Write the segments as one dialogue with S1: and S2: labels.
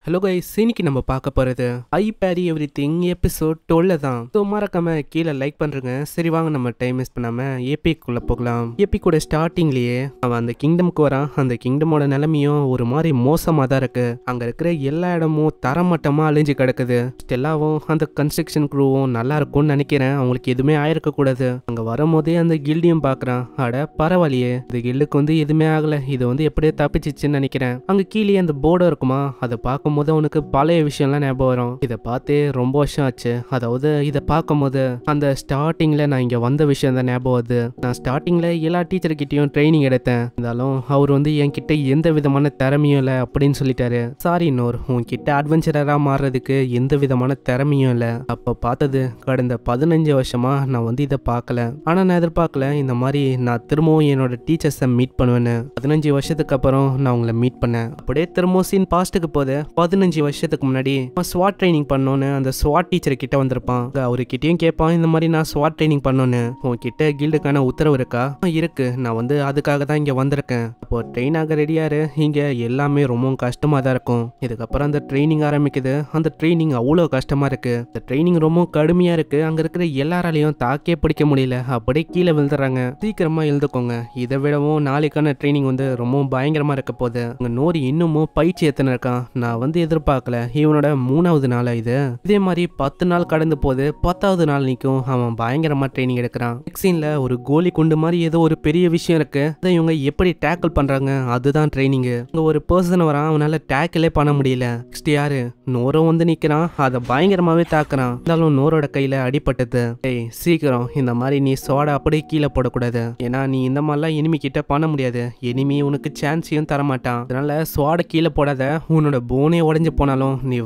S1: Hello guys, இன்னைக்கு நம்ம பார்க்க போகிறது ஐ பேரி எவ்ரி திங் எபிசோட் 12 தான். ஸோ மறக்காம கீழே லைக் பண்ணுறேங்க. சரி வாங்க நம்ம டைம் வேஸ்ட் பண்ணாம ஏபிக்குள்ளே போகலாம். ஏபிக்கோட ஸ்டார்டிங்லேயே அவன் அந்த கிங்டமுக்கு வரான். அந்த கிங்டமோட நிலைமையும் ஒரு மாதிரி மோசமாக தான் இருக்கு. அங்கே இருக்கிற எல்லா இடமும் தரமட்டமாக அழிஞ்சு கிடக்குது. ஸ்டெல்லாவும் அந்த கன்ஸ்ட்ரக்ஷன் க்ரூவும் நல்லா இருக்கும்னு நினைக்கிறேன். அவங்களுக்கு எதுவுமே ஆயிருக்க கூடாது. அங்கே வரும்போதே அந்த கில்டையும் பார்க்குறான். அட பரவாயில்லையே, இந்த கில்டுக்கு எதுவுமே ஆகலை, இது எப்படியே தப்பிச்சிச்சுன்னு நினைக்கிறேன். அங்கே கீழே அந்த போர்டு இருக்குமா, அதை பார்க்கும் போது அவனுக்கு பழைய விஷயம்லாம் ஞாபகம் வரும். இதை பார்த்து ரொம்ப வருஷம் ஆச்சு. அதாவது இதை பார்க்கும்போது அந்த ஸ்டார்டிங்ல நான் இங்க வந்த விஷயம் தான் ஞாபகம் வருது. நான் ஸ்டார்டிங்ல எல்லா டீச்சர்கிட்டையும் ட்ரைனிங் எடுத்தேன். இருந்தாலும் அவர் என்கிட்ட எந்த விதமான திறமையும் இல்லை அப்படின்னு சொல்லிட்டாரு. சாரி நோர், உன்கிட்ட அட்வென்ச்சரரா மாறுறதுக்கு எந்த விதமான திறமையும் இல்லை. அப்போ பார்த்தது கடந்த 15 வருஷமா நான் இதை பார்க்கல. ஆனா நான் எதிர்பார்க்கல இந்த மாதிரி நான் திரும்பவும் என்னோட டீச்சர்ஸை மீட் பண்ணுவேன்னு. 15 வருஷத்துக்கு அப்புறம் நான் உங்களை மீட் பண்ணேன். அப்படியே திரும்பவும் சீன் பாஸ்ட்டுக்கு போது 15 வருஷத்துக்கு முன்னாடி ஸ்வாட் ட்ரைனிங் பண்ணோன்னு அந்த ஸ்வாட் டீச்சர் கிட்ட வந்திருப்பான். அவர்கிட்டயும் கேட்பான், இந்த மாதிரி நான் ஸ்வாட் ட்ரைனிங் பண்ணோன்னு உன்கிட்ட கில்டுக்கான உத்தரவு இருக்கா? இருக்கு, நான் அதுக்காக தான் இங்க வந்திருக்கேன். அப்போ ட்ரெயின் ஆக ரெடியாரு. இங்க எல்லாமே ரொம்ப கஷ்டமா தான் இருக்கும். இதுக்கப்புறம் அந்த ட்ரைனிங் ஆரம்பிக்குது. அந்த ட்ரைனிங் அவ்வளோ கஷ்டமா இருக்கு. இந்த ட்ரைனிங் ரொம்ப கடுமையா இருக்கு. அங்க இருக்கிற எல்லாராலையும் தாக்கே பிடிக்க முடியல. அப்படியே கீழே விழுந்துடுறாங்க. சீக்கிரமா எழுதுக்கோங்க, இதை விடவும் நாளைக்கான ட்ரைனிங் ரொம்ப பயங்கரமா இருக்க போகுது. அங்க நோரி இன்னமும் பயிற்சி எத்தனை இருக்கான். நான் எதிர்பார்க்கல, இவனோட 3வது நாள் இது. இதே மாதிரி 10 நாள் கடந்து போது 10வது நாள் நிற்கும். அவன் பயங்கரமா ட்ரைனிங் எடுக்கிறான். சீன்ல ஒரு கோலி குண்டு மாதிரி ஏதோ ஒரு பெரிய விஷயம் இருக்கு. அதை இவங்க எப்படி டேக்கிள் பண்றாங்க, அதுதான் ட்ரைனிங். இங்க ஒரு பர்சன் வரான், அவனால டேக்கிளே பண்ண முடியல. நெக்ஸ்ட் யாரு? நோரோ நிக்கிறான். அதை பயங்கரமாவே தாக்குறான். இருந்தாலும் நோரோட கையில அடிபட்டது. ஏய் சீக்கிரம், இந்த மாதிரி நீ சோட அப்படியே கீழே போடக்கூடாது. ஏன்னா நீ இந்த மாதிரிலாம் எனிமி கிட்ட பண்ண முடியாது. எனிமி உனக்கு சான்ஸையும் தரமாட்டான். அதனால சோட கீழே போடாத. உன்னோட போனே உடஞ்சு போனாலும் நீ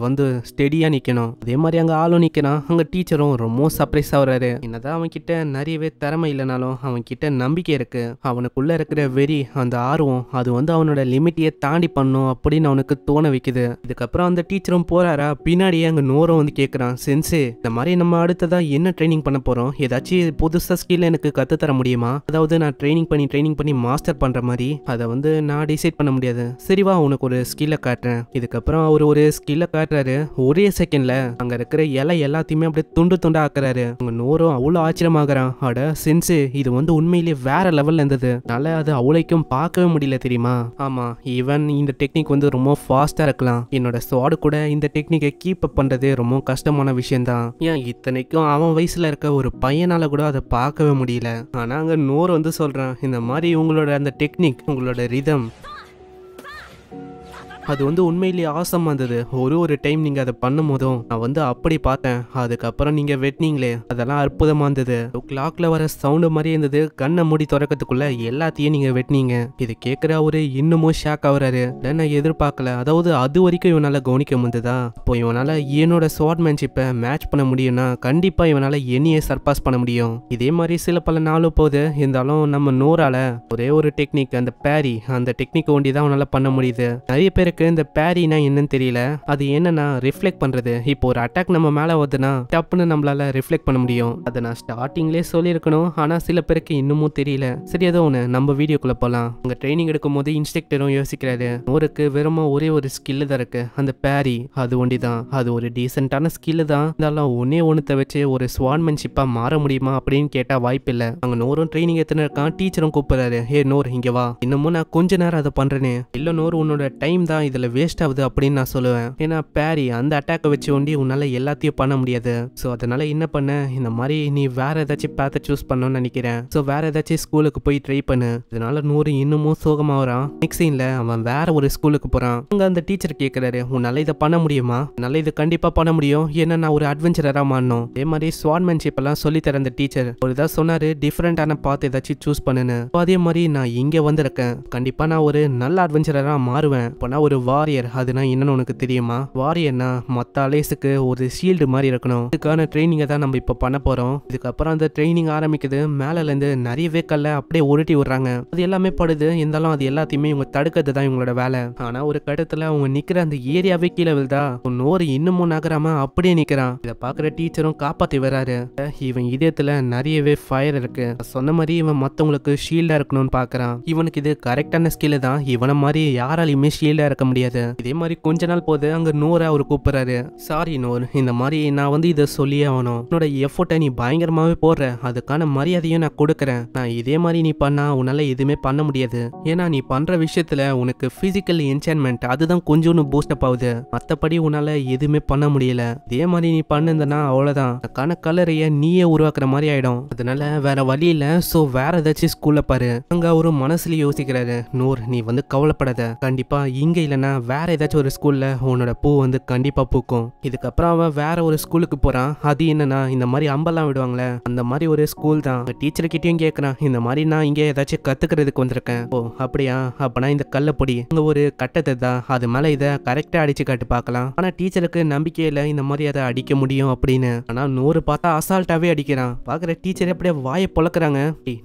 S1: ஸ்டெடியா நிக்கணும். அதே மாதிரி அங்க ஆளும் நிக்கிறான். அங்க டீச்சரும் ரொம்ப சர்ப்ரைஸ் ஆகுறாரு. என்னதான் அவன் கிட்ட நிறையவே திறமை இல்லைனாலும் அவன் கிட்ட நம்பிக்கை இருக்கு. அவனுக்குள்ள இருக்கிற வெறி, அந்த ஆர்வம், அது அவனோட லிமிட்டியை தாண்டி பண்ணும் அப்படின்னு அவனுக்கு தோண வைக்குது. இதுக்கப்புறம் அந்த டீச்சரும் போறாரா. பின்னாடியே அங்க நோரும் கேட்கறான், சென்சே இந்த மாதிரி நம்ம அடுத்ததா என்ன ட்ரைனிங் பண்ண போறோம்? ஏதாச்சும் புதுசா ஸ்கில் எனக்கு கத்து தர முடியுமா? அதாவது நான் ட்ரைனிங் பண்ணி மாஸ்டர் பண்ற மாதிரி அதை நான் டிசைட் பண்ண முடியாது. சரிவா, உனக்கு ஒரு ஸ்கில்லை காட்டுறேன். இதுக்கப்புறம் அவர் ஒரு ஸ்கில்லை காட்டுறாரு. ஒரே செகண்ட்ல அங்க இருக்கிற இலை எல்லாத்தையுமே அப்படியே துண்டு துண்டா ஆக்குறாரு. அங்க நோரும் அவ்வளவு ஆச்சரியமாகறான். அட சென்சு, இது உண்மையிலேயே வேற லெவல்ல இருந்தது. அதனால அது அவளைக்கும் பார்க்கவே முடியல தெரியுமா? ஆமா, ஈவன் இந்த டெக்னிக் ரொம்ப ஃபாஸ்டா இருக்கலாம். என்னோட ஸ்வாட் கூட இந்த டெக்னிக்கை கீப் அப் பண்றது ரொம்ப கஷ்டமான விஷயம் தான். ஏன் இத்தனைக்கும் அவன் வயசுல இருக்க ஒரு பையனால கூட அதை பார்க்கவே முடியல. ஆனா அங்க நோர் சொல்றான், இந்த மாதிரி உங்களோட அந்த டெக்னிக், உங்களோட ரிதம், அது உண்மையிலேயே ஆசமா இருந்தது. ஒரு டைம் நீங்க அதை பண்ணும் போதும் நான் அப்படி பார்த்தேன். அதுக்கப்புறம் நீங்க வெட்டினீங்களே, அதெல்லாம் அற்புதமா இருந்தது. கிளாக்ல வர சவுண்டு மாதிரி இருந்தது. கண்ணை மூடி திறக்கிறதுக்குள்ள எல்லாத்தையும் நீங்க வெட்டினீங்க. இது கேட்கிற அவரு இன்னமும் ஷாக் ஆகுறாரு. நான் எதிர்பார்க்கல. அதாவது அது வரைக்கும் இவனால கவனிக்க முடிந்ததா? இப்போ இவனால என்னோட ஸ்வாட்மேன்ஷிப்பை மேட்ச் பண்ண முடியும்னா கண்டிப்பா இவனால என்னையே சர்பாஸ் பண்ண முடியும். இதே மாதிரி சில பல நாளும் போகுது. இருந்தாலும் நம்ம நோரால ஒரே ஒரு டெக்னிக், அந்த பேரி, அந்த டெக்னிக் ஒண்டிதான் அவனால பண்ண முடியுது. நிறைய பேருக்கு இந்த பேரினா என்னன்னு தெரியல. அது என்னன்னா ரிஃப்ளெக்ட் பண்றது. இப்போ ஒரு அட்டாக் நம்ம மேல வருதுன்னா டப்புன்னு நம்மளால ரிஃப்ளெக்ட் பண்ண முடியும். அதை நான் ஸ்டார்டிங்லேயே சொல்லியிருக்கணும். ஆனா சில பேருக்கு இன்னமும் தெரியல. சரி, ஏதோ ஒன்று நம்ம வீடியோக்குள்ள போலாம். அங்க ட்ரைனிங் எடுக்கும் போது இன்ஸ்ட்ரக்டரும் யோசிக்கிறாரு, நோருக்கு வெறும் ஒரே ஒரு ஸ்கில்லு தான் இருக்கு, அந்த பேரி. அது ஒண்டிதான், அது ஒரு டீசென்டான ஸ்கில்லு தான். இருந்தாலும் ஒன்னத்தை வச்சு ஒரு ஸ்வாட்மேன்ஷிப்பா மாற முடியுமா அப்படின்னு கேட்டா வாய்ப்பு இல்லை. அங்க நோரும் ட்ரைனிங் எத்தனை இருக்கான். டீச்சரும் கூப்பிடுறாரு, ஹே நோர் இங்க வா, இன்னமும் நான் கொஞ்ச நேரம் அதை பண்றேனே. இல்ல நோர், உன்னோட டைம் தான் இதுல வேஸ்ட் ஆகுது அப்படின்னு நான் சொல்லுவேன். ஏன்னா பேரி அந்த அட்டாக்கை வச்சு ஒண்டி உன்னால எல்லாத்தையும் பண்ண முடியாது. ஸோ அதனால என்ன பண்ண, இந்த மாதிரி நீ வேற ஏதாச்சும் பேத்தை சூஸ் பண்ணணும்னு நினைக்கிறேன். ஸோ வேற ஏதாச்சும் ஸ்கூலுக்கு போய் ட்ரை பண்ணு. இதனால நூறு இன்னமும் சோகமாகறான். நெக்ஸ்ட் சீன்ல அவன் வேற ஒரு ஸ்கூலுக்கு போறான். அங்க அந்த டீச்சர் கேட்கிறாரு, உன்னால இதை பண்ண முடியுமா? என்னால இது கண்டிப்பா பண்ண முடியும். ஏன்னா நான் ஒரு அட்வென்ச்சரரா மாறணும். அதே மாதிரி ஸ்வாட்மேன்ஷிப் எல்லாம் சொல்லி தர அந்த டீச்சர் ஒரு இதாக சொன்னாரு, டிஃப்ரெண்டான பாத் ஏதாச்சும் சூஸ் பண்ணுன்னு. அதே மாதிரி நான் இங்க வந்திருக்கேன். கண்டிப்பா நான் ஒரு நல்ல அட்வென்ச்சரரா மாறுவேன். இப்போ நான் ஒரு வாரியர். அதுனா என்னன்னு உனக்கு தெரியுமா? வாரியர்னா மற்ற அலேஸுக்கு ஒரு ஷீல்டு மாதிரி இருக்கணும். இதுக்கான ட்ரைனிங்கை தான் நம்ம இப்போ பண்ண போறோம். இதுக்கப்புறம் அந்த ட்ரைனிங் ஆரம்பிக்குது. மேல இருந்து நிறையவே கல்ல அப்படியே உருட்டி விடுறாங்க. அது எல்லாமே படுது. இருந்தாலும் அது எல்லாத்தையுமே இவங்க தடுக்கிறது தான் இவங்களோட வேலை. ஆனா ஒரு கட்டத்துல அவங்க நிக்கிற அந்த ஏரியாவே கீழே விழுதா. நோரு இன்னமும் நகராம அப்படியே நிக்கிறான். இதை பாக்குற டீச்சரும் காப்பாத்தி வராரு. இவன் இதயத்துல நிறையவே ஃபயர் இருக்கு. சொன்ன மாதிரி இவன் மத்தவங்களுக்கு ஷீல்டா இருக்கணும்னு பாக்குறான். இவனுக்கு இது கரெக்டான ஸ்கில் தான். இவனை மாதிரி யாராலையுமே ஷீல்டா இருக்க இருக்க முடியாது. இதே மாதிரி கொஞ்ச நாள் போது அங்க நோரை அவர் கூப்பிடுறாரு. சாரி நோர், இந்த மாதிரி நான் வந்து இதை சொல்லியே ஆகணும். உன்னோட எஃபோர்ட்டை நீ பயங்கரமாவே போடுற, அதுக்கான மரியாதையும் நான் கொடுக்குறேன். நான் இதே மாதிரி நீ பண்ணா உன்னால எதுவுமே பண்ண முடியாது. ஏன்னா நீ பண்ற விஷயத்துல உனக்கு பிசிக்கல் என்சான்மெண்ட் அதுதான் கொஞ்சம் பூஸ்டப் ஆகுது, மற்றபடி உன்னால எதுவுமே பண்ண முடியல. இதே மாதிரி நீ பண்ணுந்தனா அவ்வளவுதான், அதுக்கான கலரைய நீயே உருவாக்குற மாதிரி ஆயிடும். அதனால வேற வழி இல்ல, சோ வேற ஏதாச்சும் ஸ்கூல்ல பாரு. அங்க அவரு மனசுல யோசிக்கிறாரு, நூர் நீ வந்து கவலைப்படாத, கண்டிப்பா இங்க இல்லைன்னா வேற ஏதாச்சும் ஒரு ஸ்கூல்ல உன்னோட பூ வந்து கண்டிப்பா பூக்கும். இதுக்கப்புறம் அவன் வேற ஒரு ஸ்கூலுக்கு போறான். அது என்னன்னா இந்த மாதிரி அம்பெல்லாம் விடுவாங்களே அந்த மாதிரி ஒரு ஸ்கூல் தான். டீச்சர் கிட்டயும் கேட்கறான், இந்த மாதிரி நான் இங்க ஏதாச்சும் கத்துக்கிறதுக்கு வந்திருக்கேன். ஓ அப்படியா, அப்பனா இந்த கல்ல பொடி அங்க ஒரு கட்டத்தை தான், அது மேல இதை கரெக்டா அடிச்சு காட்டு பார்க்கலாம். ஆனா டீச்சருக்கு நம்பிக்கையில இந்த மாதிரி அதை அடிக்க முடியும் அப்படின்னு. ஆனா நூறு பார்த்தா அசால்ட்டாவே அடிக்கிறான். பாக்குற டீச்சர் அப்படியே வாயை பொழக்கிறாங்க.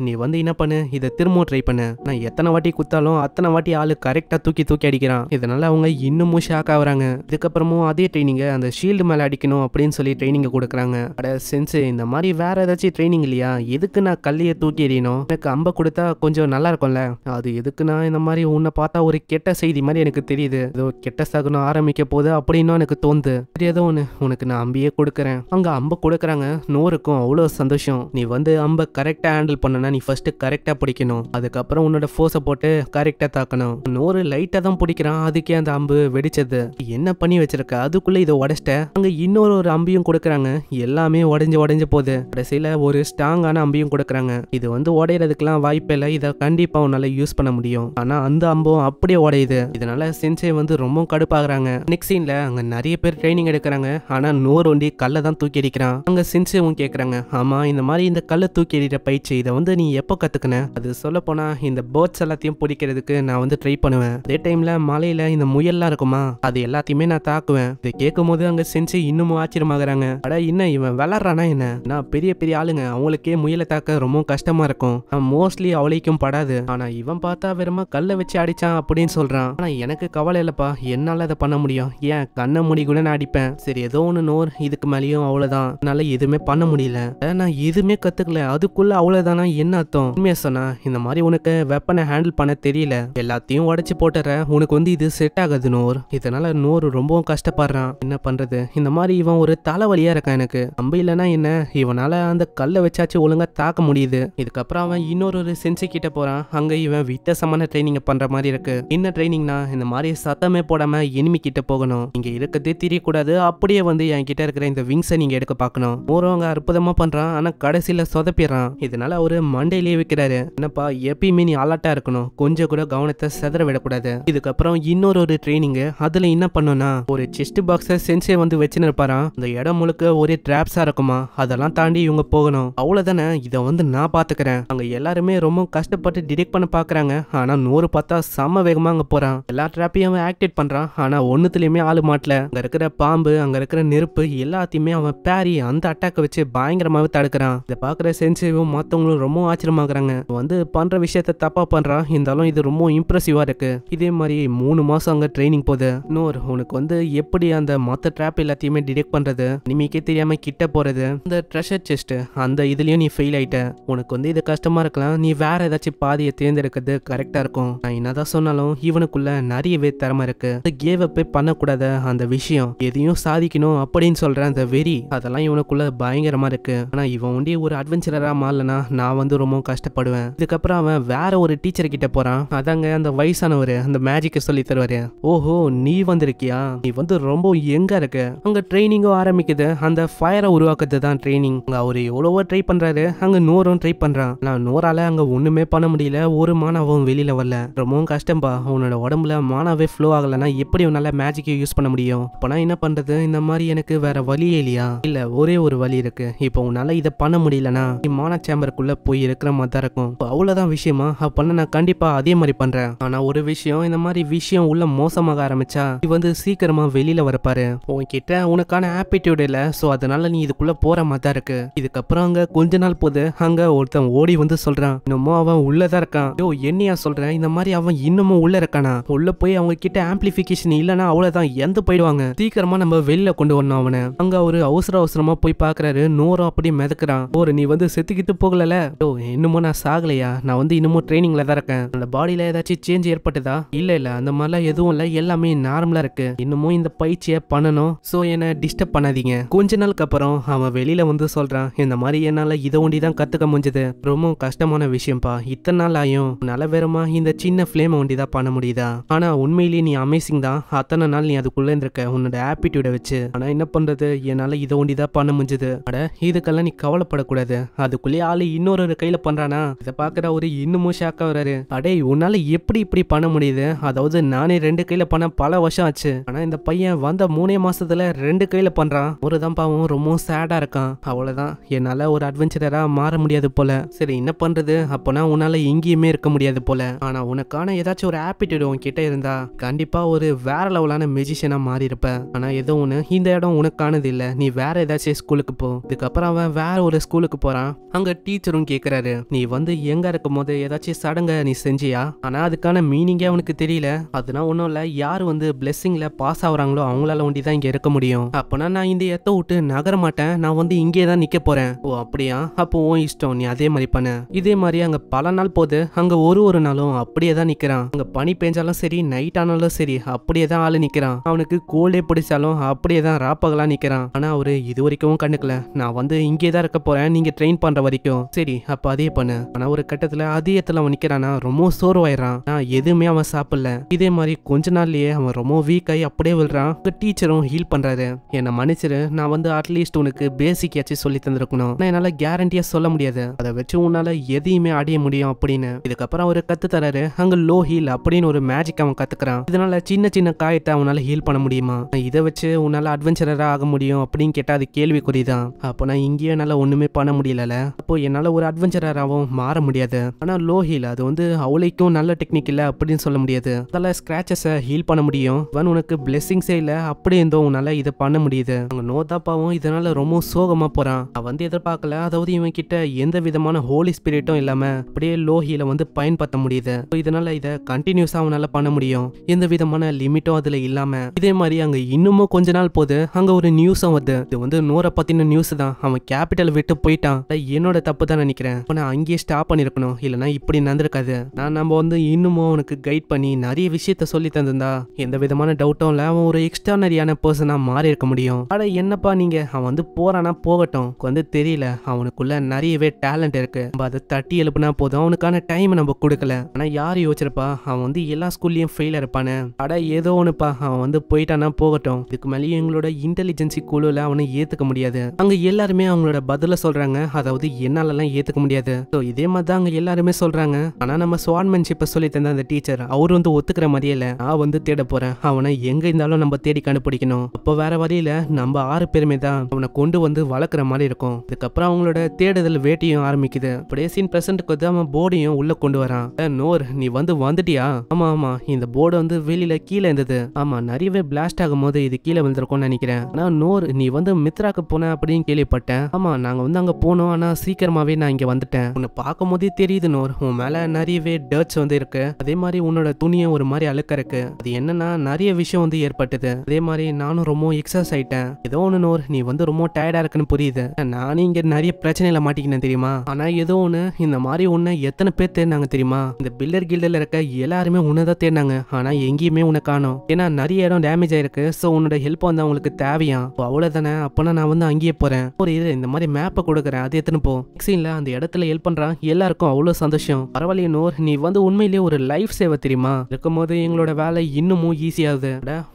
S1: நீ வந்து என்ன பண்ணு, இதை திரும்பவும் ட்ரை பண்ணு. நான் எத்தனை வாட்டி குத்தாலும் அத்தனை வாட்டி ஆளு கரெக்டா தூக்கி தூக்கி அடிக்கிறான். இதனால அவங்க இன்னமும் ஷாக் ஆகுறாங்க. இதுக்கப்புறமும் அதே ட்ரைனிங்க அந்த ஷீல்டு மேல அடிக்கணும் அப்படின்னு சொல்லி ட்ரைனிங்க கொடுக்குறாங்க. அட சென்ஸ், இந்த மாதிரி வேற ஏதாச்சும் ட்ரைனிங் இல்லையா? எதுக்கு நான் கல்லையை தூக்கி எறியணும்? எனக்கு அம்ப கொடுத்தா கொஞ்சம் நல்லா இருக்கும்ல. அது எதுக்குன்னா இந்த மாதிரி உன்னை பார்த்தா ஒரு கெட்ட செய்தி மாதிரி எனக்கு தெரியுது, ஏதோ கெட்ட சகுனம் ஆரம்பிக்க போகுது அப்படின்னு எனக்கு தோணுது. சரி ஏதோ ஒன்று, உனக்கு நான் அம்பியே கொடுக்குறேன். அங்க அம்ப கொடுக்குறாங்க. நூறுக்கும் அவ்வளோ சந்தோஷம். நீ வந்து அம்ப கரெக்டா ஹேண்டில் பண்ணனா நீ ஃபர்ஸ்ட் கரெக்டா பிடிக்கணும், அதுக்கப்புறம் உன்னோட ஃபோர்ஸை போட்டு கரெக்டா தாக்கணும். நூறு லைட்டா தான் பிடிக்கிறான், அதுக்கே அந்த அம்பு வெடிச்சது. என்ன பண்ணி வச்சிருக்க, அதுக்குள்ள இதை உடைச்சிட்ட. அங்க இன்னொரு அம்பியும் கொடுக்குறாங்க, எல்லாமே உடைஞ்சு உடைஞ்சு போகுது. கடைசியில ஒரு ஸ்ட்ராங்கான அம்பியும் கொடுக்குறாங்க. இது வந்து உடையறதுக்கெல்லாம் வாய்ப்பே இல்லை, இதை கண்டிப்பா உன்னால யூஸ் பண்ண முடியும். ஆனா அந்த அம்பும் அப்படியே உடையுது. இதனால சென்சே வந்து ரொம்ப கடுப்பாகிறாங்க. நெக்ஸ்ட் சீன்ல அங்க நிறைய பேர் ட்ரைனிங் எடுக்கிறாங்க. ஆனா நூறு ஒண்டி கல்லை தான் தூக்கி அடிக்கிறான். அங்க சென்சேவும் கேட்கறாங்க, ஆமா இந்த மாதிரி இந்த கல்லை தூக்கி அடிக்கிற பயிற்சி இதை வந்து நீ எப்போ கத்துக்கின? அது சொல்ல போனா இந்த பேர்ட்ஸ் எல்லாத்தையும் பிடிக்கிறதுக்கு நான் வந்து ட்ரை பண்ணுவேன். அதே டைம்ல மலையில இந்த முயல்லாம் இருக்குமா, அது எல்லாத்தையுமே நான் தாக்குவேன். இதை கேட்கும் போது அங்க சென்சே இன்னமும் ஆச்சரியமாகறாங்க. அட என்ன இவன் விளாடுறானா என்ன? நான் பெரிய பெரிய ஆளுங்க, அவங்களுக்கே முயலை தாக்க ரொம்ப கஷ்டமா இருக்கும், மோஸ்ட்லி அவளைக்கும் படாது. ஆனா இவன் பார்த்தா வெறுமா கல்லை வச்சு அடிச்சான் அப்படின்னு சொல்றான். ஆனா எனக்கு கவலை இல்லப்பா, என்னால அதை பண்ண முடியும். ஏன் கண்ணை மூடி கூட நான் அடிப்பேன். சரி ஏதோ ஒன்று நோர், இதுக்கு மேலேயும் அவ்வளவுதான், என்னால எதுவுமே பண்ண முடியல. நான் எதுவுமே கத்துக்கல, அதுக்குள்ள அவ்வளவுதானா? என்ன அர்த்தம்? உண்மையா சொன்னா இந்த மாதிரி உனக்கு வெப்பனை ஹேண்டில் பண்ண தெரியல, எல்லாத்தையும் உடைச்சு போட்டுற, உனக்கு வந்து இது செட் ஆகாது நோர். இதனால நோர் ரொம்பவும் கஷ்டப்படுறான். என்ன பண்றது, இந்த மாதிரி இவன் ஒரு தலைவலியா இருக்கான் எனக்கு. அம்பு இல்லைன்னா என்ன, இவனால அந்த கல்லை வச்சாச்சு ஒழுங்கா தாக்க முடியுது. இதுக்கப்புறம் அவன் இன்னொரு சென்சி கிட்ட போறான். அங்க இவன் வித்தியாசமான ட்ரைனிங் பண்ற மாதிரி இருக்கு. என்ன ட்ரைனிங்னா இந்த மாதிரி சத்தமே போடாம எனிமி கிட்ட போகணும், இங்க இருக்கிறதே தெரியக்கூடாது, அப்படியே வந்து என் கிட்ட இருக்கிற இந்த விங்ஸை நீங்க எடுக்க பார்க்கணும். மோரவங்க அற்புதமா பண்றான், ஆனா கடைசியில சொதப்பிடுறான். இதனால அவரு மண்டையிலேயே வைக்கிறாரு, என்னப்பா எப்பயுமே நீ அலர்ட்டா இருக்கணும், கொஞ்சம் கூட கவனத்தை செதற விடக்கூடாது. இதுக்கப்புறம் இன்னொரு ட்ரைனிங், அதுல என்ன பண்ணோம்னா ஒரு செஸ்ட் பாக்ஸை சென்சே வந்து வச்சுன்னு இருப்பாராம். அந்த இடம் முழுக்க ஒரே டிராப்ஸா இருக்குமா, அதெல்லாம் தாண்டி இவங்க போகணும். அவ்வளவுதானே, இதை வந்து நான் பாத்துக்கிறேன். அங்க எல்லாருமே ரொம்ப கஷ்டப்பட்டு டிடெக்ட் பண்ண பாக்குறாங்க. ஆனா நூறு பார்த்தா செம்ம வேகமா அங்க போறான். எல்லா டிராப்பையும் அவன் ஆக்டிவேட் பண்றான். ஆனா ஒண்ணுத்துலயுமே ஆளு மாட்டல. அங்க இருக்கிற பாம்பு, அங்க இருக்கிற நெருப்பு எல்லாத்தையுமே அவன் பேரி அந்த அட்டாக்க வச்சு பயங்கரமாவே தடுக்கிறான். இதை பாக்குற சென்சேவும் மத்தவங்களும் ரொம்ப ஆச்சரியமாகறாங்க. வந்து பண்ற விஷயத்த தப்பா பண்றான், இருந்தாலும் இது ரொம்ப இம்ப்ரெசிவா இருக்கு. இதே மாதிரி 3 மாசம் அங்க ட்ரைனிங் போகுது. நூர் உனக்கு வந்து எப்படி அந்த மொத்த டிராப் எல்லாத்தையுமே டிடெக்ட் பண்றது, இனிமேக்கே தெரியாம கிட்ட போறது, இந்த ட்ரெஷர் செஸ்ட் அந்த இதுலயும் நீ ஃபெயில் ஆயிட்ட. உனக்கு வந்து இது கஷ்டமா இருக்கலாம், நீ வேற ஏதாச்சும் பாதியை தேர்ந்தெடுக்கிறது கரெக்டா இருக்கும். நான் என்னதான் சொன்னாலும் இவனுக்குள்ள நிறையவே திறமை இருக்கு. கேவ் அப் பண்ணக்கூடாத அந்த விஷயம், எதையும் சாதிக்கணும் அப்படின்னு சொல்ற அந்த வெறி, அதெல்லாம் இவனுக்குள்ள பயங்கரமா இருக்கு. ஆனா இவன் ஒண்டி ஒரு அட்வென்ச்சரரா மாறலனா நான் வந்து ரொம்ப கஷ்டப்படுவேன். இதுக்கப்புறம் அவன் வேற ஒரு டீச்சர் கிட்ட போறான். அதாங்க அந்த வயசானவரு அந்த மேஜிக்க சொல்லி தருவாரு. ஓஹோ நீ வந்திருக்கியா, நீ வந்து ரொம்ப எங்க இருக்க. அங்க ட்ரைனிங்கும் ஆரம்பிக்குது. அந்த ஃபயரை உருவாக்குறது தான் ட்ரைனிங். அவரு எவ்வளவோ ட்ரை பண்றாரு, அங்க நூறும் ட்ரை பண்றான். நான் நூறால அங்க ஒண்ணுமே பண்ண முடியல, ஒரு மானாவும் வெளியில வரல. ரொம்பவும் கஷ்டம்பா, உன்னோட உடம்புல மானாவே ஃப்ளோ ஆகலன்னா எப்படி உன்னால மேஜிக்கை யூஸ் பண்ண முடியும்? அப்பனா என்ன பண்றது, இந்த மாதிரி எனக்கு வேற வழியே இல்லையா? இல்ல ஒரே ஒரு வழி இருக்கு. இப்போ உன்னால இதை பண்ண முடியலனா நீ மான சேம்பருக்குள்ள போய் இருக்கிற மாதிரி தான் இருக்கும். அவ்வளவுதான் விஷயமா? அப்பனா நான் கண்டிப்பா அதே மாதிரி பண்றேன். ஆனா ஒரு விஷயம், இந்த மாதிரி விஷயம் உள்ள மோசமாக ஆரம்பிச்சா நீ வந்து சீக்கிரமா வெளியில வரப்பாரு. உன்கிட்ட உனக்கான ஆப்டிடியூட் இல்ல, சோ அதனால நீ இதுக்குள்ள போற மாதிரி தான் இருக்கு. இதுக்கப்புறம் அங்க கொஞ்ச நாள் போது அங்க ஒருத்தன் ஓடி வந்து சொல்றான், இன்னமும் அவன் உள்ளதான் இருக்கான். யோ என்னையா சொல்றேன், இந்த மாதிரி அவன் இன்னமும் உள்ள இருக்கானா? உள்ள போய் அவங்க கிட்ட ஆம்பிளிபிகேஷன் இல்லனா அவ்வளவுதான் எந்த போயிடுவாங்க. சீக்கிரமா நம்ம வெளியில கொண்டு வரணும் அவனை. அங்க ஒரு அவசரமா போய் பாக்குறாரு. நூறும் அப்படியே மிதக்குறான். ஒரு நீ வந்து செத்துக்கிட்டு போகல. ஓ இன்னமும் நான் சாகலையா, நான் வந்து இன்னமும் ட்ரைனிங்ல தான் இருக்கேன். அந்த பாடியில ஏதாச்சும் சேஞ்ச் ஏற்பட்டதா? இல்ல அந்த மாதிரிலாம் எதுவும் இல்ல, எல்லாமே நார்மலா இருக்கு, இன்னமும் இந்த பயிற்சியை பண்ணணும், சோ என்ன டிஸ்டர்ப் பண்ணாதீங்க. கொஞ்ச நாளுக்கு அப்புறம் அவன் வெளியில வந்து சொல்றான், இந்த மாதிரி என்னால இதை ஒண்டிதான் கத்துக்க முடிஞ்சது, ரொம்ப கஷ்டமான விஷயம்ப்பா, இத்தனை நாள் ஆயும் உன்னால வேறமா இந்த சின்ன ஃபிளேம் ஒண்டிதான் பண்ண முடியுதா, ஆனா உண்மையிலேயே நீ அமேசிங் தான், அத்தனை நாள் நீ அதுக்குள்ள இருந்திருக்க உன்னோட ஆப்பிடியூட வச்சு, ஆனா என்ன பண்றது என்னால இதை ஒண்டிதான் பண்ண முடிஞ்சது. அட இதுக்கெல்லாம் நீ கவலைப்படக்கூடாது, அதுக்குள்ளேயே ஆளு இன்னொரு கையில பண்றானா, இதை பாக்குற ஒரு இன்னமும் ஷாக்கா வராரு. அடே உன்னால எப்படி இப்படி பண்ண முடியுது, அதாவது நானே 2 கையில பண்ண பல வருஷம் ஆச்சு, ஆனா இந்த பையன் வந்த 3 மாசத்துல 2 கையில பண்றான், ஒரு தான் பாவம் ரொம்ப சேடா இருக்கான், அவ்வளவுதான் என்னால ஒரு அட்வென்ச்சரரா மாற முடியாது போல, சரி என்ன பண்றது, அப்பனா உன்னால எங்கேயுமே இருக்க முடியாது போல, ஆனா உனக்கான ஏதாச்சும் ஒரு ஆப்பிடியூட் உன்கிட்ட இருந்தா கண்டிப்பா ஒரு வேற லெவலான மெஜிஷியனா மாறி இருப்ப, ஆனா ஏதோ ஒண்ணு இந்த இடம் உனக்கானது இல்ல, நீ வேற ஏதாச்சும் ஸ்கூலுக்கு போ. இதுக்கப்புறம் அவன் வேற ஒரு ஸ்கூலுக்கு போறான். அங்க டீச்சரும் கேக்குறாரு, நீ வந்து எங்க இருக்கும் போது ஏதாச்சும் சடங்க நீ செஞ்சியா, ஆனா அதுக்கான மீனிங்கே அவனுக்கு தெரியல, அதெல்லாம் ஒன்றும் இல்லை, யார் வந்து பிளெஸிங்ல பாஸ் ஆகுறாங்களோ அவங்களால ஒண்டி தான் இங்க இருக்க முடியும், அப்பனா நான் இந்த இடத்த விட்டு நகர மாட்டேன், நான் வந்து இங்கே தான் நிக்க போறேன். ஓ அப்படியா, அப்போ உன் இஷ்டம், நீ அதே மாதிரி பண்ண. இதே மாதிரி அங்க பல நாள் போது அங்க ஒரு நாளும் அப்படியே தான் நிக்கிறான், அங்க பனி பெஞ்சாலும் சரி நைட் ஆனாலும் சரி அப்படியே தான் ஆளு நிக்கிறான், அவனுக்கு கோல்டே பிடிச்சாலும் அப்படியே தான் ராப்பகலா நிக்கிறான், ஆனா அவரு இது வரைக்கும் கண்டுக்கல, நான் வந்து இங்கே தான் இருக்க போறேன் நீங்க ட்ரெயின் பண்ற வரைக்கும், சரி அப்ப அதே பண்ணு. ஆனா ஒரு கட்டத்துல அதே இடத்துல அவன் நிக்கிறானா ரொம்ப சோர்வாயிடுறான், நான் எதுவுமே அவன் சாப்பிடல, இதே மாதிரி கொஞ்ச நாள்லயே அவன் ரொம்ப வீக் ஆகி அப்படியே விழுறான். டீச்சரும் ஹீல் பண்றாரு, என்ன மன்னிச்சிரு, நான் வந்து அட்லீஸ்ட் உனக்கு பேசிக் ஆச்சு சொல்லி தந்திருக்கணும், நான் என்னால கேரண்டியா சொல்ல முடியாது, அதை வச்சு உன்னால எதையுமே அடைய முடியும் அப்படின்னு. இதுக்கப்புறம் அவரு கத்து தராரு, அங்க லோ ஹீல் அப்படின்னு ஒரு மேஜிக் அவன் கத்துக்கிறான், இதனால சின்ன சின்ன காயத்தை அவனால ஹீல் பண்ண முடியுமா, இதை வச்சு உன்னால அட்வென்ச்சரரா ஆக முடியும் அப்படின்னு கேட்டா அது கேள்விக்குறிதான், அப்போ நான் இங்கேயே என்னால ஒண்ணுமே பண்ண முடியல, அப்போ என்னால ஒரு அட்வென்ச்சரராகவும் மாற முடியாது, ஆனா லோ ஹீல் அது வந்து அவளைக்கும் நல்ல டெக்னிக் இல்ல அப்படின்னு சொல்ல முடியாது, அதால ஸ்கிராச்சஸை ஹீல் பண்ண முடியும், இவன் உனக்கு பிளெஸிங்ஸே இல்ல அப்படி இருந்தோ உன்னால இதை பண்ண முடியுது. அவங்க நோதாப்பாவும் இதனால ரொம்ப சோகமா போறான், அவன் வந்து எதிர்பார்க்கல, அதாவது இவன் கிட்ட எந்த விதமான ஹோலி ஸ்பிரிட்டும் இல்லாம அப்படியே லோ ஹீல வந்து பயன்படுத்த முடியுது, இதனால இதை கண்டினியூஸா அவனால பண்ண முடியும், எந்த விதமான லிமிட்டும் அதுல இல்லாம. இதே மாதிரி அங்க இன்னமும் கொஞ்ச நாள் போது அங்க ஒரு நியூஸும் வருது, இது வந்து நூரை பத்தின நியூஸ் தான், அவன் கேபிட்டல் விட்டு போயிட்டான், என்னோட தப்பு தான் நினைக்கிறேன், நான் அங்கேயே ஸ்டாப் பண்ணிருக்கணும், இல்லைன்னா இப்படி நடந்திருக்காது, நம்ம வந்து இன்னமும் அவனுக்கு கைட் பண்ணி நிறைய விஷயத்த சொல்லி தந்திருந்தா எந்த விதமான டவுட்டும் இல்ல, அவன் ஒரு எக்ஸ்ட்ரானரியான பர்சனா மாறி இருக்க முடியும். அட என்னப்பா நீங்க, அவன் வந்து போறானா போகட்டும், வந்து தெரியல அவனுக்குள்ள நிறையவே டேலண்ட் இருக்கு, நம்ம அதை தட்டி எழுப்புனா போதும், அவனுக்கான டைம் நம்ம கொடுக்கல, ஆனா யாரு யோசிச்சிருப்பா அவன் வந்து எல்லா ஸ்கூல்லயும் ஃபெயில் இருப்பானு, அட ஏதோ ஒண்ணுப்பா அவன் வந்து போயிட்டானா போகட்டும், இதுக்கு மேலேயும் எங்களோட இன்டெலிஜென்சி குழுல அவனை ஏத்துக்க முடியாது, அங்க எல்லாருமே அவங்களோட பதில சொல்றாங்க, அதாவது என்னாலலாம் ஏத்துக்க முடியாது, இதே மாதிரி தான் அங்க எல்லாருமே சொல்றாங்க, ஆனா நம்ம ஸ்வார்ட்மேன்ஷிப்பை சொல்லி தந்த அந்த டீச்சர் அவர் வந்து ஒத்துக்கிற மாதிரியே இல்ல, நான் வந்து தேட போறேன், அவனை எங்க இருந்தாலும் நம்ம தேடி கண்டுபிடிக்கணும், அப்போ வேற வழியில நம்ம 6 பேருமே தான் அவனை கொண்டு வந்து வளர்க்குற மாதிரி இருக்கும். இதுக்கப்புறம் அவங்களோட தேடுதல் வேட்டையும் ஆரம்பிக்குது, அப்படியே சீன் பிரசன்ட்க்கு வந்து அவன் போர்டையும் உள்ள கொண்டு வரான். நோர் நீ வந்துட்டியா, ஆமா ஆமா இந்த போர்டு வந்து வெளியில கீழே இருந்தது, ஆமா நிறையவே பிளாஸ்ட் ஆகும் போது இது கீழே விழுந்திருக்கும்னு நினைக்கிறேன், ஆனா நோர் நீ வந்து மித்ராக்கு போன அப்படின்னு கேள்விப்பட்டேன், ஆமா நாங்க வந்து அங்க போனோம், ஆனா சீக்கிரமாவே நான் இங்க வந்துட்டேன், உன்னை பார்க்கும் போதே தெரியுது நோர் உன் மேல நிறையவே டர்ட்ஸ் வந்து இருக்கு, அதே மாதிரி உன்னோட துணியும் ஒரு மாதிரி அழுக்க இருக்கு, அது என்னன்னா நிறைய விஷயம் வந்து ஏற்பட்டது, அதே மாதிரி நானும் ரொம்ப எக்ஸஸ் ஆயிட்டேன், ஏதோ ஒண்ணு நோர் நீ வந்து ரொம்ப டயர்டா இருக்குன்னு புரியுது, நானும் இங்க நிறைய பிரச்சனையில மாட்டிக்கினேன் தெரியுமா, ஆனா ஏதோ ஒண்ணு இந்த மாதிரி உன்னை எத்தனை பேர் தேடினாங்க தெரியுமா, இந்த பில்லர் கில்டர்ல இருக்க எல்லாருமே உன்னதான் தேடினாங்க, ஆனா எங்கேயுமே உன்னை காணோம், ஏன்னா நிறைய இடம் டேமேஜ் ஆயிருக்கு, சோ உன்னோட ஹெல்ப் வந்து அவங்களுக்கு தேவையா, அவ்வளவுதானே, அப்பனா நான் வந்து அங்கேயே போறேன், ஒரு இது இந்த மாதிரி மேப்பை கொடுக்குறேன் அதை எத்தனை போ, சீன்ல அந்த இடத்துல ஹெல்ப் பண்றான், எல்லாருக்கும் அவ்வளவு சந்தோஷம், பரவாயில்லையே நோர் நீ வந்து உண்மையிலேயே ஒரு லைஃப் சேவர் தெரியுமா, இருக்கும்போது எங்களோட வேலை இன்னமும் ஈஸியாகுது,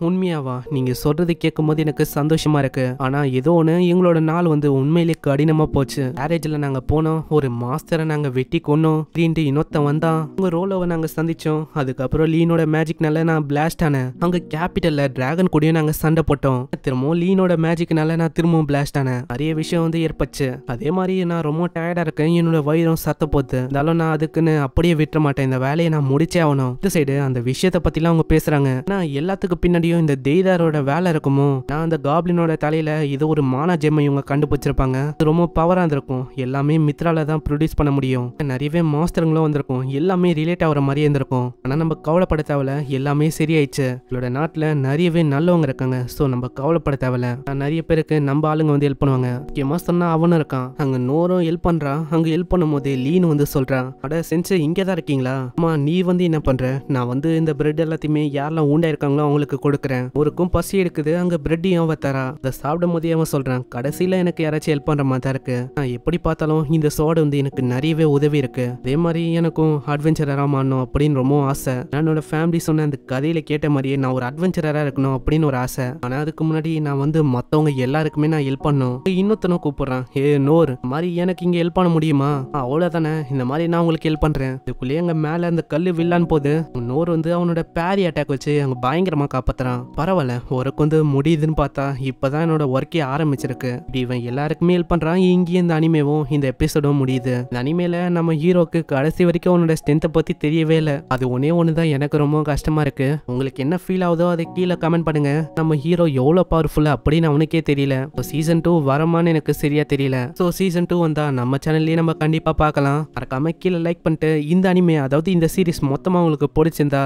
S1: உண்மையாவா நீங்க சொல்றது கேட்கும் போது எனக்கு சந்தோஷமா இருக்கு, ஆனா ஏதோ ஒண்ணு எங்களோட நாள் வந்து உண்மையிலேயே கடினமா போச்சு, கேரேஜ்ல நாங்க போனோம், ஒரு மாஸ்டரை நாங்க வெட்டி கொன்னோம், லீன்ட்டு இன்னொருத்தன் வந்தான், உங்க ரோலோவை நாங்க சந்திச்சோம், அதுக்கப்புறம் லீனோட மேஜிக்னால நான் பிளாஸ்ட் ஆனேன், அங்க கேபிட்டல்ல டிராகன் கூடயும் நாங்க சண்டை போட்டோம், திரும்பவும் லீனோட மேஜிக்னால நான் திரும்பவும் பிளாஸ்ட் ஆனேன், நிறைய விஷயம் வந்து ஏற்பச்சு, அதே மாதிரி நான் ரொம்ப டயர்டா இருக்கேன், என்னோட வயிறும் சத்த போகுது, இருந்தாலும் நான் அதுக்குன்னு அப்படியே விட்டுற மாட்டேன், இந்த வேலையை நான் முடிச்சே ஆகணும், இந்த சைடு அந்த விஷயத்தை பத்திலாம் அவங்க பேசுறாங்க, நான் எல்லாத்துக்கு பின்னாடியும் இந்த தெய்தாரோட வேலை இருக்குமோ, நான் அந்த காப்ளினோட தலையில இது ஒரு மானா ஜெம்மை இவங்க கண்டுபிடிச்சிருப்பாங்க, அது ரொம்ப பவரா இருந்திருக்கும், எல்லாமே மித்ரால தான் ப்ரொடியூஸ் பண்ண முடியும், நிறையவே மாஸ்டருங்களும் வந்திருக்கும், எல்லாமே ரிலேட் ஆகிற மாதிரியே இருந்திருக்கும், ஆனா நம்ம கவலைப்பட தேவையில்ல, எல்லாமே சரியாயிடுச்சு, இவளோட நாட்டுல நிறையவே நல்லவங்க இருக்காங்க, சோ நம்ம கவலைப்பட தேவையில்ல, நிறைய பேருக்கு நம்ம ஆளுங்க வந்து ஹெல்ப் பண்ணுவாங்க, முக்கியமா சொன்னா அவனும் இருக்கான், அங்க நோரும் ஹெல்ப் பண்றான், அங்க ஹெல்ப் பண்ணும் போது லீன் வந்து சொல்றான், அட சென்ஸ் இங்கதான் இருக்கீங்களா, அம்மா நீ வந்து என்ன பண்ற, நான் வந்து இந்த பிரெட் எல்லாத்தையுமே யாரெல்லாம் ஊண்டா இருக்காங்களோ அவங்களுக்கு கொடுக்குறேன். ஒருக்கும் பசி எடுக்குது, அங்க பிரெட்டையும் அவ தரா. அதை சாப்பிடும் போதே அவன் சொல்றான், கடைசியில எனக்கு யாராச்சும் ஹெல்ப் பண்ற மாதிரி தான் இருக்கு. நான் எப்படி பார்த்தாலும் இந்த சோடு வந்து எனக்கு நிறையவே உதவி இருக்கு. அதே மாதிரி எனக்கும் அட்வென்ச்சரரா மாறணும் அப்படின்னு ரொம்ப ஆசை. என்னோட ஃபேமிலி சொன்ன அந்த கதையில கேட்ட மாதிரியே நான் ஒரு அட்வென்ச்சரரா இருக்கணும் அப்படின்னு ஒரு ஆசை. ஆனா அதுக்கு முன்னாடி நான் வந்து மத்தவங்க எல்லாருக்குமே நான் ஹெல்ப் பண்ணும். இன்னொருத்தனும் கூப்பிடுறான், ஏ நோர், இந்த மாதிரி எனக்கு இங்க ஹெல்ப் பண்ண முடியுமா? அவ்வளவுதானே, இந்த மாதிரி நான் உங்களுக்கு ஹெல்ப் பண்றேன். இதுக்குள்ளேயே அங்க மேல அந்த கல்லு வில்லான்னு போது நோர் வந்து அவனோட பேரி அட்டாக் வச்சு அங்க பயங்கரமா காப்பாத்துறான். பரவாயில்ல, உனக்கு வந்து முடியுதுன்னு பார்த்தா இப்பதான் என்னோட ஒர்க்கே ஆரம்பிச்சிருக்கு. இப்படி இவன் எல்லாருக்குமே ஹெல்ப் பண்றான். இங்கேயும் இந்த அனிமேவும் இந்த எபிசோடும் முடியுது. இந்த அனிமேல நம்ம ஹீரோக்கு கடைசி வரைக்கும் அவனோட ஸ்ட்ரென்த்தை பத்தி தெரியவே இல்லை. அது ஒன்னே ஒண்ணுதான் எனக்கு ரொம்ப கஷ்டமா இருக்கு. உங்களுக்கு என்ன ஃபீல் ஆகுதோ அதை கீழே கமெண்ட் பண்ணுங்க. நம்ம ஹீரோ எவ்வளவு பவர்ஃபுல்லா அப்படின்னு அவனுக்கே தெரியல. சீசன் 2 வரமான்னு எனக்கு சரியா தெரியல. ஸோ சீசன் 2 வந்தா நம்ம சேனல்லேயே நம்ம கண்டிப்பா பார்க்கலாம். மறக்காம கீழே லைக் பண்ணிட்டு இந்த அனிமே, அதாவது இந்த சீரிஸ் மொத்தமா உங்களுக்கு பிடிச்சிருந்தா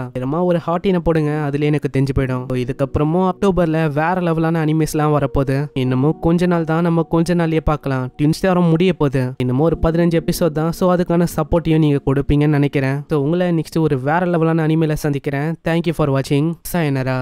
S1: ஒரு ஹார்ட்டினை போடுங்க, அதுல எனக்கு தெரிஞ்சு போயிடும். இதுக்கப்புறமும் அக்டோபர்ல வேற லெவலான அனிமேஸ்லாம் வரப்போகுது. இன்னமும் கொஞ்ச நாள் தான், நம்ம கொஞ்ச நாள்லயே பார்க்கலாம். ட்வின் ஸ்டாரும் முடிய போகுது. இன்னமும் ஒரு 15 எபிசோட் தான். ஸோ அதுக்கான சப்போர்ட்டையும் நீங்க கொடுப்பீங்கன்னு நினைக்கிறேன். ஸோ உங்களை நெக்ஸ்ட் ஒரு வேற லெவலான அனிமேல சந்திக்கிறேன். தேங்க்யூ ஃபார் வாட்சிங். சாயனரா.